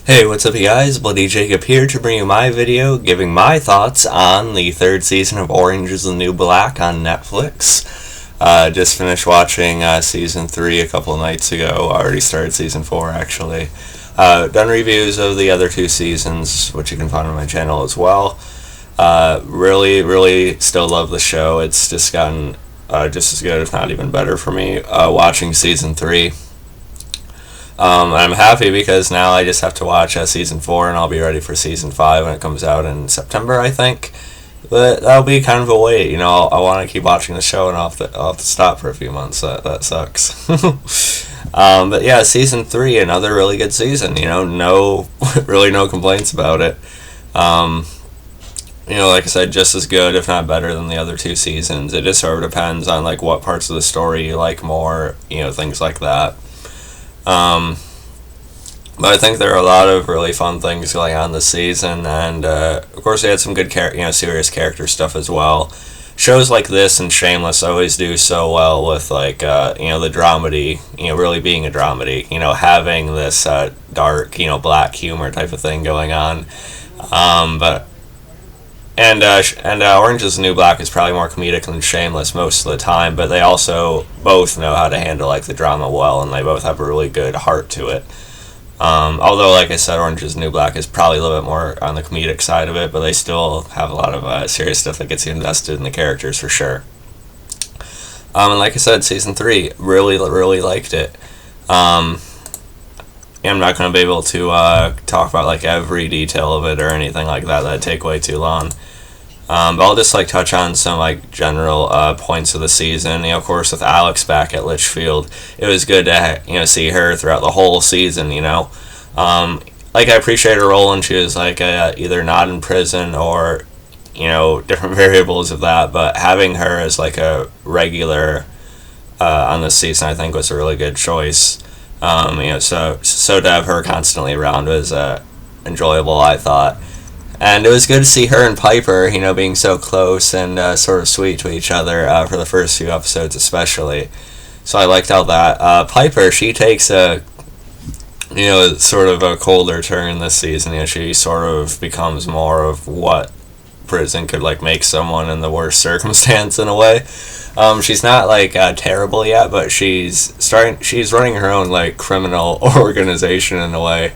Hey, what's up you guys? Bloody Jacob here to bring you my video giving my thoughts on the third season of Orange is the New Black on Netflix. Just finished watching season 3 a couple of nights ago. Already started season 4 actually. Done reviews of the other two seasons, which you can find on my channel as well. Really still love the show. It's just gotten just as good, if not even better for me, watching season 3. I'm happy because now I just have to watch season 4 and I'll be ready for season 5 when it comes out in September, I think. But that'll be kind of a wait, you know. I want to keep watching the show and I'll have to stop for a few months. That sucks. But yeah, season 3, another really good season, you know, really no complaints about it. You know, like I said, just as good, if not better than the other two seasons. It just sort of depends on like what parts of the story you like more, you know, things like that. But I think there are a lot of really fun things going on this season, and of course they had some good, serious character stuff as well. Shows like this and Shameless always do so well with like the dramedy, really being a dramedy, having this dark, black humor type of thing going on. Orange is the New Black is probably more comedic than Shameless most of the time, but they also both know how to handle like the drama well, and they both have a really good heart to it. Although, like I said, Orange is the New Black is probably a little bit more on the comedic side of it, but they still have a lot of serious stuff that gets you invested in the characters for sure. And like I said, season 3, really liked it. I'm not going to be able to talk about like every detail of it or anything like that. That'd take way too long. But I'll just like touch on some like general points of the season. Of course, with Alex back at Litchfield, it was good to see her throughout the whole season. Like I appreciate her role when she was like either not in prison or different variables of that. But having her as like a regular on this season, I think was a really good choice. So to have her constantly around was enjoyable, I thought. And it was good to see her and Piper, being so close and sort of sweet to each other for the first few episodes especially. So I liked all that. Piper, she takes a, sort of a colder turn this season. She sort of becomes more of what prison could like make someone in the worst circumstance in a way. She's not like terrible yet, but she's running her own like criminal organization in a way.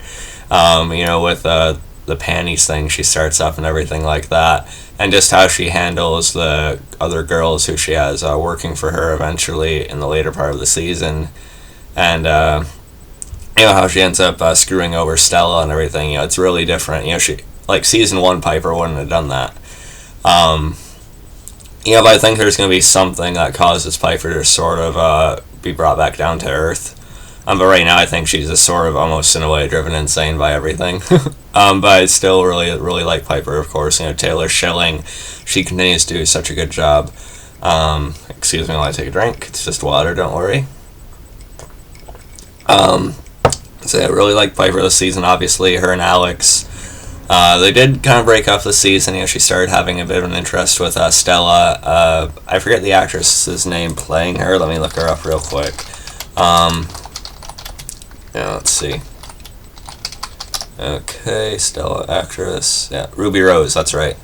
With the panties thing she starts up and everything like that, and just how she handles the other girls who she has working for her eventually in the later part of the season, and how she ends up screwing over Stella and everything. It's really different. She like season 1 Piper wouldn't have done that. But I think there's going to be something that causes Piper to sort of be brought back down to earth. But right now I think she's just sort of almost in a way driven insane by everything. But I still really like Piper, of course. Taylor Schilling, she continues to do such a good job. Excuse me while I take a drink. It's just water, don't worry. So I really like Piper this season, obviously. Her and Alex. They did kind of break up the season. She started having a bit of an interest with Stella. I forget the actress's name playing her. Let me look her up real quick. Let's see. Okay, Stella actress. Yeah, Ruby Rose, that's right.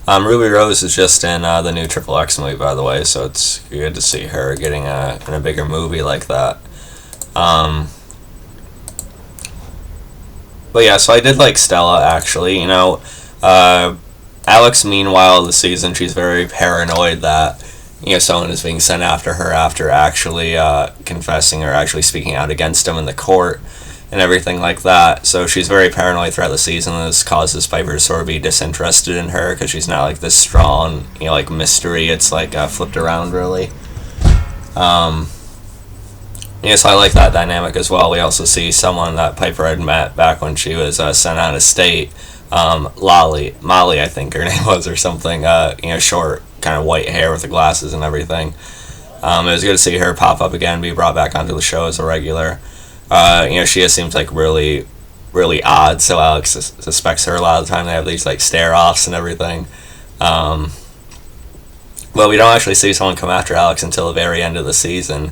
Ruby Rose is just in the new Triple X movie, by the way, so it's good to see her getting in a bigger movie like that. But yeah, so I did like Stella, actually. Alex, meanwhile, this season, she's very paranoid that someone is being sent after her after actually confessing or actually speaking out against him in the court and everything like that. So she's very paranoid throughout the season. This causes Piper to sort of be disinterested in her because she's not like this strong, like mystery. It's like flipped around really. So I like that dynamic as well. We also see someone that Piper had met back when she was sent out of state. Molly, I think her name was, or something. Short, kind of white hair with the glasses and everything. It was good to see her pop up again, be brought back onto the show as a regular. She just seems like really odd, so Alex suspects her a lot of the time. They have these like stare-offs and everything. But we don't actually see someone come after Alex until the very end of the season.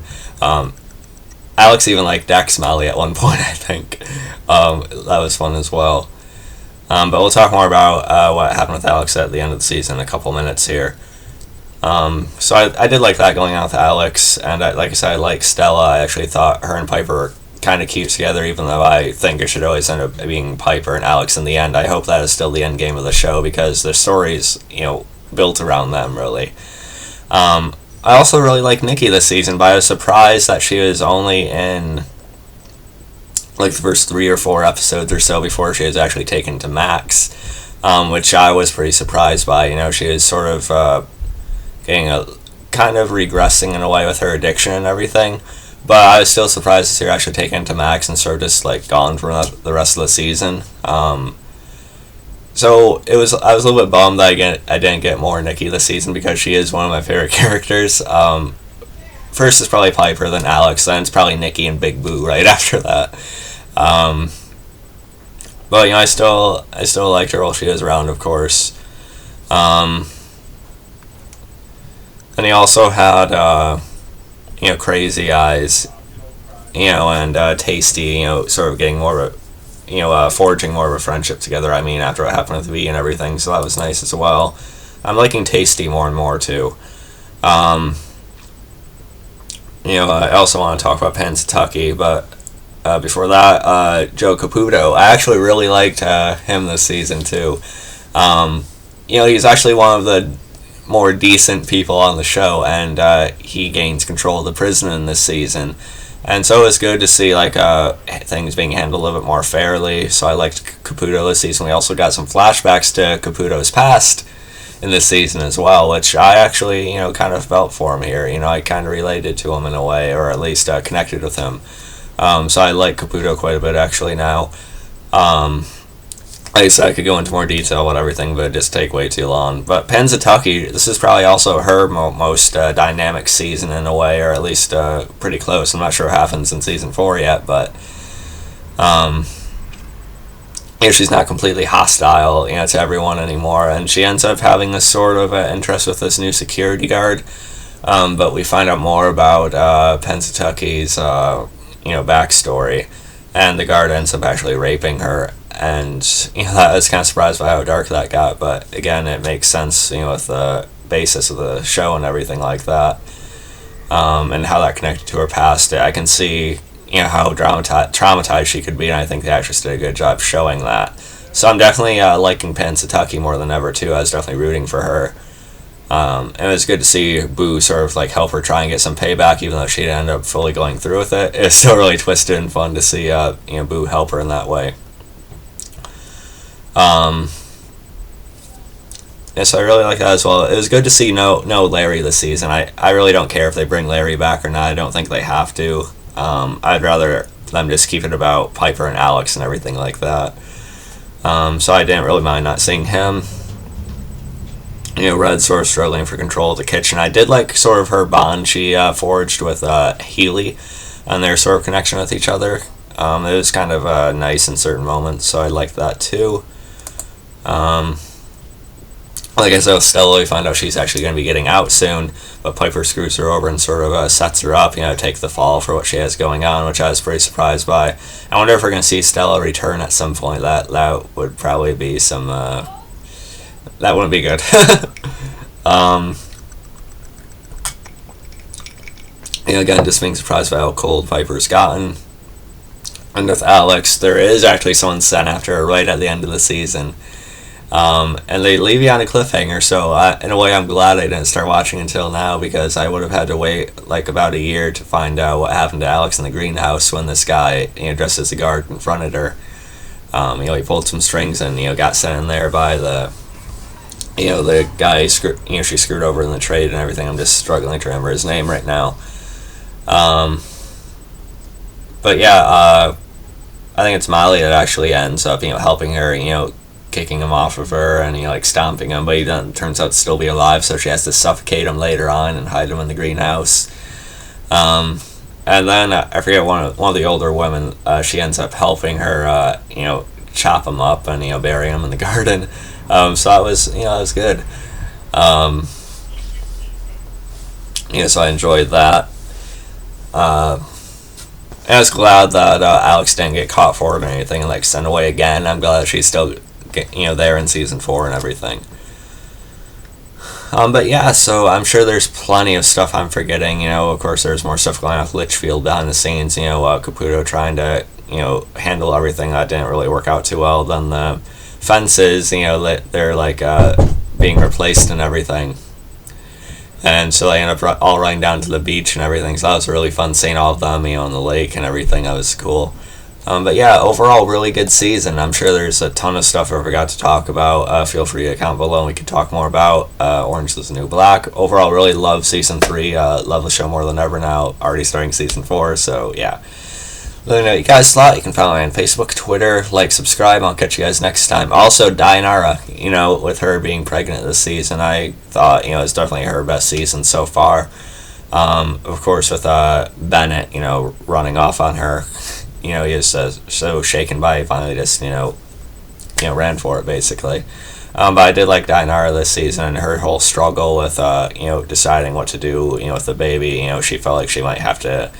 Alex even like decks Molly at one point, I think. That was fun as well. But we'll talk more about what happened with Alex at the end of the season in a couple minutes here. So I did like that going on with Alex, and like I said, I like Stella. I actually thought her and Piper were kind of cute together, even though I think it should always end up being Piper and Alex in the end. I hope that is still the end game of the show, because the story's, built around them, really. I also really like Nikki this season, but I was surprised that she was only in like the first 3 or 4 episodes or so before she was actually taken to Max, which I was pretty surprised by. She was sort of getting a kind of regressing in a way with her addiction and everything, but I was still surprised to see her actually taken to Max and sort of just like gone for the rest of the season. So I was a little bit bummed that I didn't get more Nikki this season, because she is one of my favorite characters. First is probably Piper, then Alex, then it's probably Nikki and Big Boo right after that. But I still liked her while she was around, of course. And he also had Crazy Eyes, and Tasty, sort of getting more of a forging more of a friendship together. After what happened with V and everything, so that was nice as well. I'm liking Tasty more and more too. I also want to talk about Pennsatucky, but before that, Joe Caputo. I actually really liked him this season too. He's actually one of the more decent people on the show, and he gains control of the prison in this season. And so it's good to see things being handled a little bit more fairly. So I liked Caputo this season. We also got some flashbacks to Caputo's past in this season as well, which I actually kind of felt for him here. I kind of related to him in a way, or at least connected with him. So I like Caputo quite a bit actually now. Like I said, I could go into more detail about everything, but it'd just take way too long. But Pennsatucky, this is probably also her most dynamic season in a way, or at least pretty close. I'm not sure what happens in season 4 yet, but she's not completely hostile, to everyone anymore, and she ends up having this sort of interest with this new security guard. But we find out more about Pennsatucky's backstory, and the guard ends up actually raping her. And I was kind of surprised by how dark that got, but again, it makes sense, with the basis of the show and everything like that, and how that connected to her past. I can see, how traumatized she could be, and I think the actress did a good job showing that. So I'm definitely liking Pennsatucky more than ever too. I was definitely rooting for her. And it was good to see Boo sort of help her try and get some payback, even though she didn't end up fully going through with it. It was still really twisted and fun to see Boo help her in that way. So I really like that as well. It was good to see no Larry this season. I really don't care if they bring Larry back or not. I don't think they have to. I'd rather them just keep it about Piper and Alex and everything like that. So I didn't really mind not seeing him. Red sort of struggling for control of the kitchen. I did like sort of her bond she forged with Healy and their sort of connection with each other. It was kind of nice in certain moments, so I liked that too. Like I said with Stella, we find out she's actually going to be getting out soon, but Piper screws her over and sort of sets her up, to take the fall for what she has going on, which I was pretty surprised by. I wonder if we're going to see Stella return at some point. That would probably be some... that wouldn't be good. Again, just being surprised by how cold Piper's gotten. And with Alex, there is actually someone sent after her right at the end of the season. And they leave you on a cliffhanger, so in a way I'm glad I didn't start watching until now, because I would have had to wait about a year to find out what happened to Alex in the greenhouse when this guy, dressed as a guard, confronted her. He pulled some strings and, got sent in there by the guy she screwed over in the trade and everything. I'm just struggling to remember his name right now. But yeah, I think it's Molly that actually ends up, helping her, kicking him off of her and, stomping him, but he turns out to still be alive, so she has to suffocate him later on and hide him in the greenhouse. And then, I forget, one of the older women, she ends up helping her, chop him up and, bury him in the garden. So that was, that was good. So I enjoyed that. And I was glad that Alex didn't get caught for it or anything and like sent away again. I'm glad that she's still there in season 4 and everything. But yeah, so I'm sure there's plenty of stuff I'm forgetting. Of course, there's more stuff going on with Litchfield behind the scenes. Caputo trying to handle everything that didn't really work out too well. Then the fences, they're like being replaced and everything. And so they end up all running down to the beach and everything. So that was really fun seeing all of them, on the lake and everything. That was cool. But yeah, overall, really good season. I'm sure there's a ton of stuff I forgot to talk about. Feel free to comment below and we can talk more about Orange is the New Black. Overall, really love season 3. Love the show more than ever now. Already starting season 4, so yeah. Let me know what you guys thought. You can follow me on Facebook, Twitter, subscribe. I'll catch you guys next time. Also, Dayanara, with her being pregnant this season, I thought, it's definitely her best season so far. Of course, with Bennett, running off on her, he was so shaken by it, he finally just, ran for it, basically. But I did like Dayanara this season, and her whole struggle with, deciding what to do, with the baby. She felt like she might have to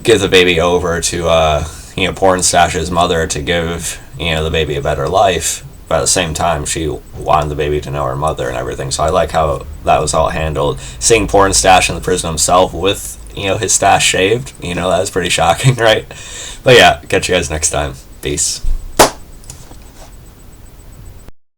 give the baby over to Pornstash's mother to give the baby a better life, but at the same time she wanted the baby to know her mother and everything. So I like how that was all handled. Seeing Pornstash in the prison himself with his stash shaved, that was pretty shocking, right? But yeah, catch you guys next time. Peace.